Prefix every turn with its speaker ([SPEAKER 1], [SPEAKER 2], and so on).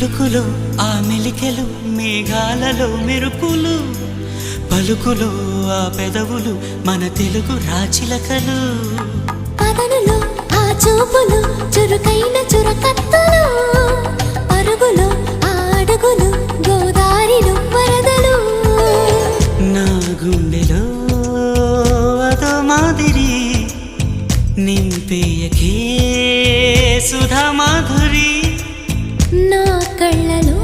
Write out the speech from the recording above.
[SPEAKER 1] కులుకులో ఆ మెలికెలు మేఘాలలో మెరుపులు పలుకులో ఆ పెదవులు మన తెలుగు రాచిలకలు
[SPEAKER 2] పదనులో ఆ చూపులు చురుకైన చురకత్తలు పరుగులో ఆ అడుగులు గోదారిలో వరదలు
[SPEAKER 1] నా గుండెలో అదో మాదిరి నింపేయకే సుధా మాధురి
[SPEAKER 2] నా కళ్ళలో